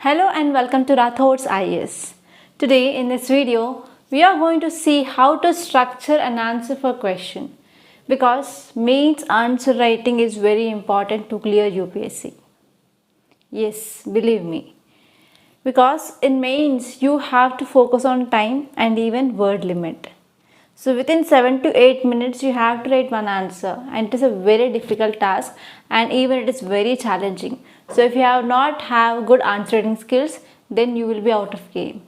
Hello and welcome to Rathod's IAS. Today in this video, we are going to see how to structure an answer for question because mains answer writing is very important to clear UPSC. Yes, believe me. Because in mains, you have to focus on time and even word limit. So within 7 to 8 minutes, you have to write one answer, and it is a very difficult task and even it is very challenging. So if you have not have good answer writing skills, then you will be out of game.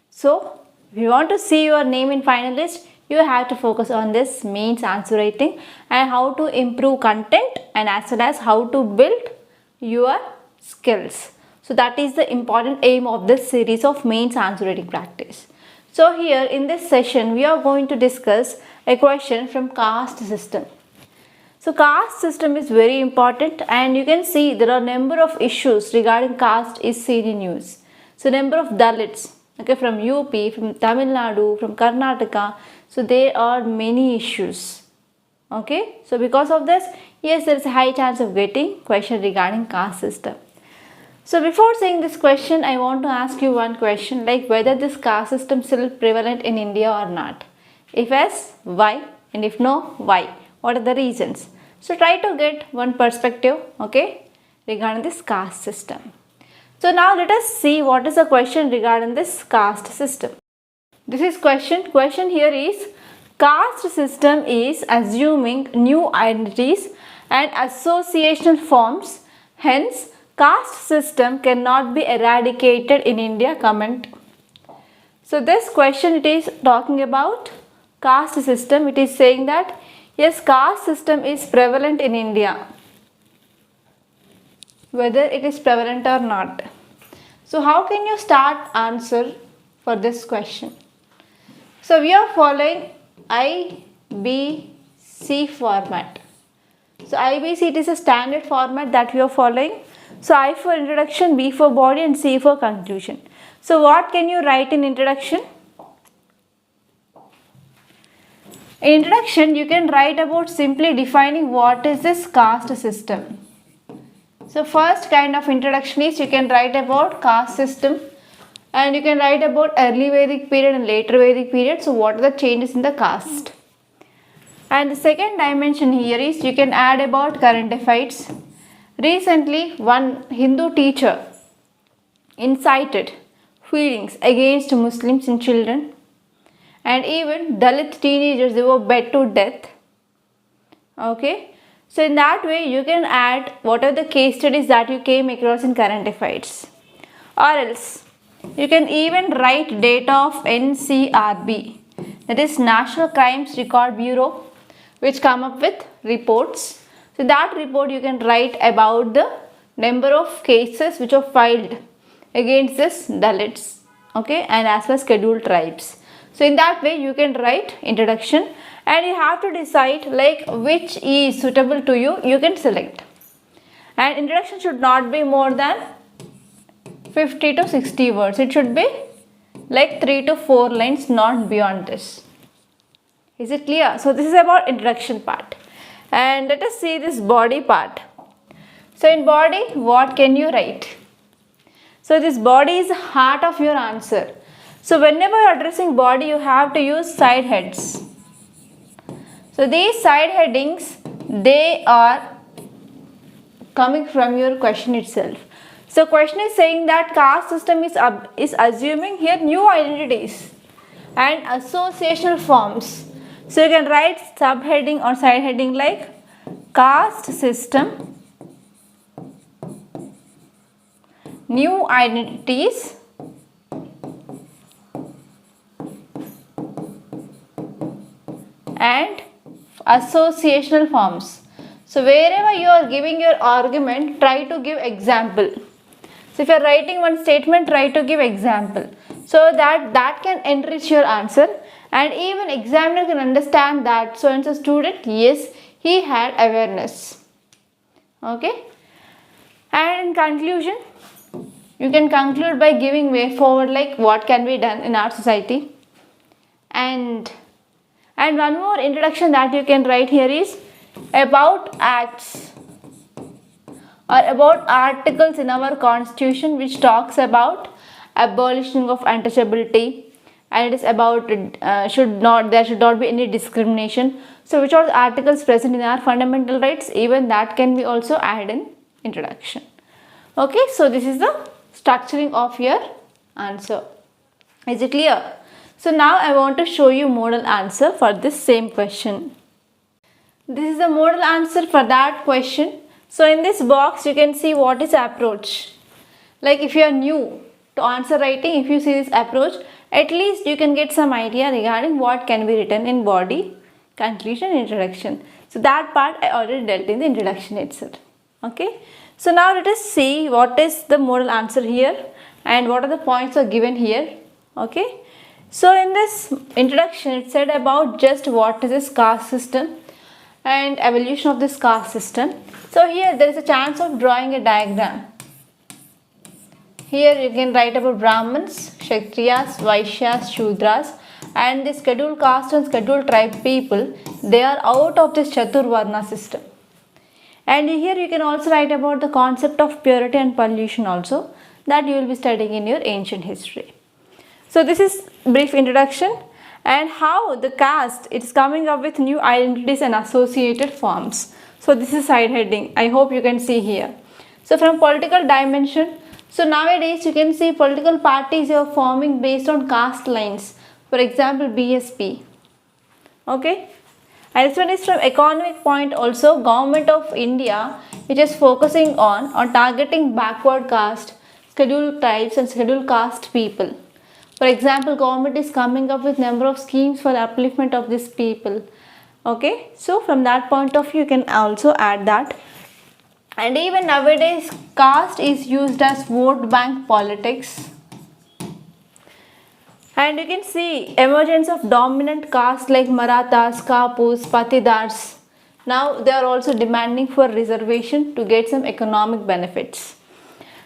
So if you want to see your name in finalist, you have to focus on this mains answer writing and how to improve content and as well as how to build your skills. So that is the important aim of this series of mains answer writing practice. So here in this session, we are going to discuss a question from caste system. So caste system is very important and you can see there are number of issues regarding caste is seen in news. So number of Dalits, okay, from UP, from Tamil Nadu, from Karnataka. So there are many issues. Okay, so because of this, yes, there is a high chance of getting question regarding caste system. So before saying this question, I want to ask you one question like whether this caste system is still prevalent in India or not. If yes, why? And if no, why? What are the reasons? So try to get one perspective, okay, regarding this caste system. So now let us see what is the question regarding this caste system. This is question. Question here is caste system is assuming new identities and associational forms. Hence, caste system cannot be eradicated in India. Comment. So this question it is talking about caste system. It is saying that yes, caste system is prevalent in India. Whether it is prevalent or not. So how can you start answer for this question? So we are following IBC format. So IBC it is a standard format that we are following. So I for introduction, B for body and C for conclusion. So what can you write in introduction? In introduction, you can write about simply defining what is this caste system. So first kind of introduction is you can write about caste system and you can write about early Vedic period and later Vedic period. So what are the changes in the caste? And the second dimension here is you can add about current affairs. Recently, one Hindu teacher incited feelings against Muslims in children and even Dalit teenagers, they were beat to death. Okay, so in that way you can add what are the case studies that you came across in current affairs, or else you can even write data of NCRB, that is National Crimes Record Bureau, which come up with reports. So that report you can write about the number of cases which are filed against this Dalits, okay, and as well as scheduled tribes. So in that way you can write introduction and you have to decide like which is suitable to you, you can select. And introduction should not be more than 50 to 60 words. It should be like 3 to 4 lines, not beyond this. Is it clear? So this is about introduction part. And let us see this body part. So in body, what can you write? So this body is the heart of your answer. So whenever you are addressing body, you have to use side heads. So these side headings, they are coming from your question itself. So question is saying that caste system is assuming here new identities and associational forms. So you can write subheading or side heading like caste system, new identities and associational forms. So wherever you are giving your argument, try to give example. So if you are writing one statement, try to give example so that can enrich your answer. And even examiner can understand that so and so student, yes, he had awareness. Okay. And in conclusion, you can conclude by giving way forward like what can be done in our society. And one more introduction that you can write here is about acts or about articles in our constitution which talks about abolition of untouchability, and it is about there should not be any discrimination. So which are the articles present in our fundamental rights, even that can be also added in introduction. Okay, so this is the structuring of your answer. Is it clear? So now I want to show you model answer for this same question. This is the model answer for that question. So in this box you can see what is approach. Like if you are new to answer writing, if you see this approach, at least you can get some idea regarding what can be written in body, conclusion, introduction. So that part I already dealt in the introduction itself. Okay. So now let us see what is the model answer here and what are the points are given here. Okay. So in this introduction it said about just what is this caste system and evolution of this caste system. So here there is a chance of drawing a diagram. Here you can write about Brahmins, Kshatriyas, Vaishyas, Shudras, and the scheduled caste and scheduled tribe people, they are out of this Chaturvarna system. And here you can also write about the concept of purity and pollution also, that you will be studying in your ancient history. So this is brief introduction, and how the caste is coming up with new identities and associated forms. So this is side heading. I hope you can see here. So from political dimension, so nowadays you can see political parties are forming based on caste lines. For example, BSP. Okay. And this one is from economic point also. Government of India, which is focusing on targeting backward caste, scheduled tribes and scheduled caste people. For example, government is coming up with number of schemes for the upliftment of these people. Okay. So from that point of view, you can also add that. And even nowadays, caste is used as vote bank politics. And you can see emergence of dominant caste like Marathas, Kapus, Patidars. Now they are also demanding for reservation to get some economic benefits.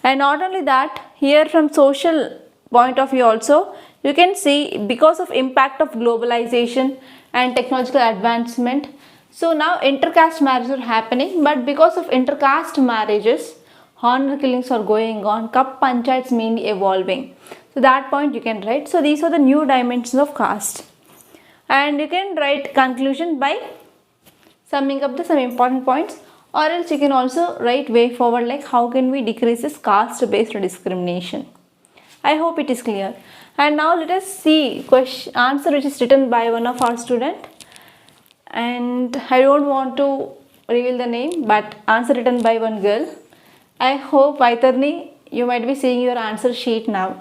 And not only that, here from social point of view also, you can see because of impact of globalization and technological advancement, so now intercaste marriages are happening, but because of intercaste marriages, honor killings are going on, cup panchayats mainly evolving. So that point you can write. So these are the new dimensions of caste. And you can write conclusion by summing up some important points, or else you can also write way forward like how can we decrease this caste based discrimination. I hope it is clear. And now let us see answer which is written by one of our student. And I don't want to reveal the name, but answer written by one girl. I hope Vaitarni, you might be seeing your answer sheet now.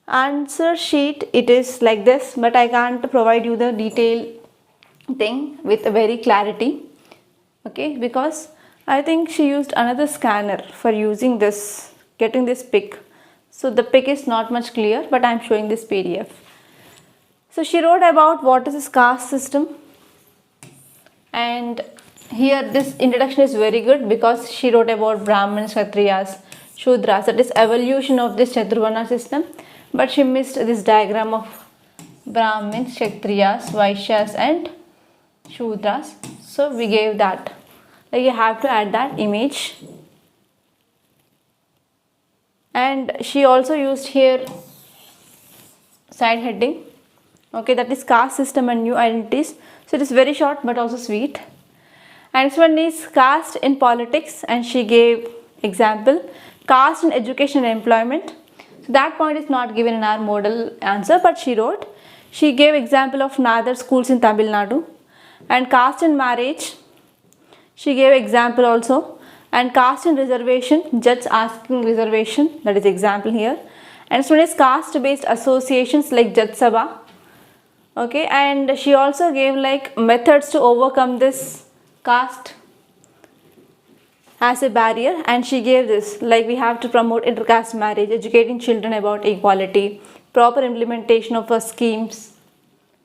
Answer sheet, it is like this, but I can't provide you the detailed thing with a very clarity. Okay, because I think she used another scanner for using this, getting this pic. So the pic is not much clear, but I am showing this PDF. So she wrote about what is this caste system. And here this introduction is very good because she wrote about Brahmins, Kshatriyas, Shudras, that is evolution of this Chaturvarna system. But she missed this diagram of Brahmins, Kshatriyas, Vaishyas and Shudras. So we gave that. Like you have to add that image. And she also used here side heading. Okay, that is caste system and new identities. So it is very short but also sweet. And this one is caste in politics, and she gave example caste in education and employment. So that point is not given in our model answer, but she wrote. She gave example of Nadar schools in Tamil Nadu. And caste in marriage, she gave example also. And caste in reservation, judge asking reservation, that is example here. And this one is caste based associations like Jat Sabha. Okay, and she also gave like methods to overcome this caste as a barrier, and she gave this like we have to promote intercaste marriage, educating children about equality, proper implementation of schemes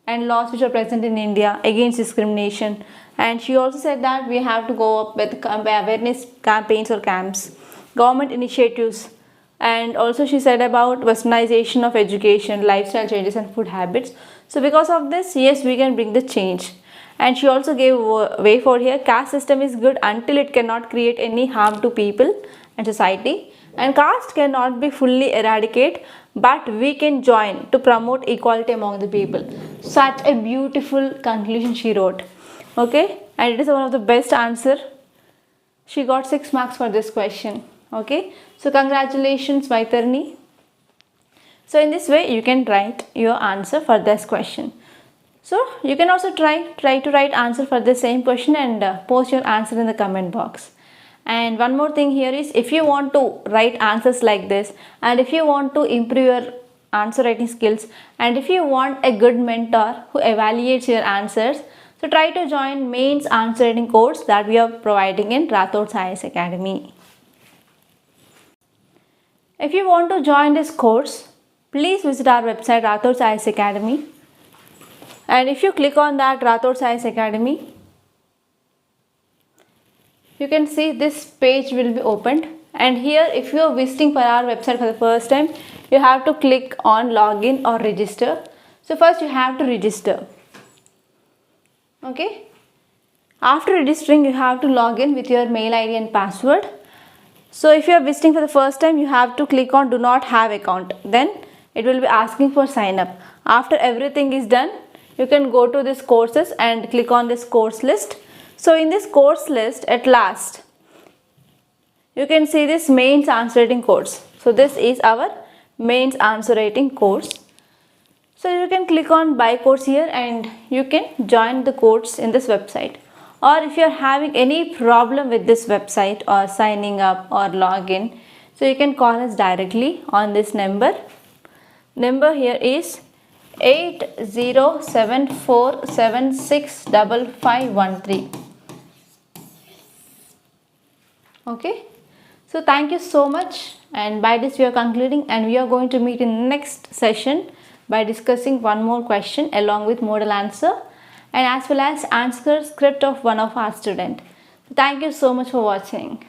and laws which are present in India against discrimination. And she also said that we have to go up with awareness campaigns or camps, government initiatives. And also she said about westernization of education, lifestyle changes and food habits. So because of this, yes, we can bring the change. And she also gave way for here. Caste system is good until it cannot create any harm to people and society. And caste cannot be fully eradicated, but we can join to promote equality among the people. Such a beautiful conclusion she wrote. Okay, and it is one of the best answer. She got 6 marks for this question. Okay, so congratulations Vaitarni. So in this way you can write your answer for this question. So you can also try to write answer for the same question and post your answer in the comment box. And one more thing here is, if you want to write answers like this, and if you want to improve your answer writing skills, and if you want a good mentor who evaluates your answers, so try to join mains answer writing course that we are providing in Rathod's IAS Academy. If you want to join this course, please visit our website Rathod's IAS Academy. And if you click on that Rathod's IAS Academy, you can see this page will be opened. And here, if you are visiting for our website for the first time, you have to click on login or register. So first you have to register. Okay. After registering, you have to log in with your mail ID and password. So if you are visiting for the first time, you have to click on do not have account. Then it will be asking for sign up. After everything is done, you can go to this courses and click on this course list. So in this course list, at last, you can see this mains answer writing course. So this is our mains answer writing course. So you can click on buy course here and you can join the course in this website. Or if you are having any problem with this website or signing up or login, so you can call us directly on this number. Number here is 8074765513. Okay, so thank you so much, and by this we are concluding, and we are going to meet in next session by discussing one more question along with model answer and as well as answer script of one of our student. Thank you so much for watching.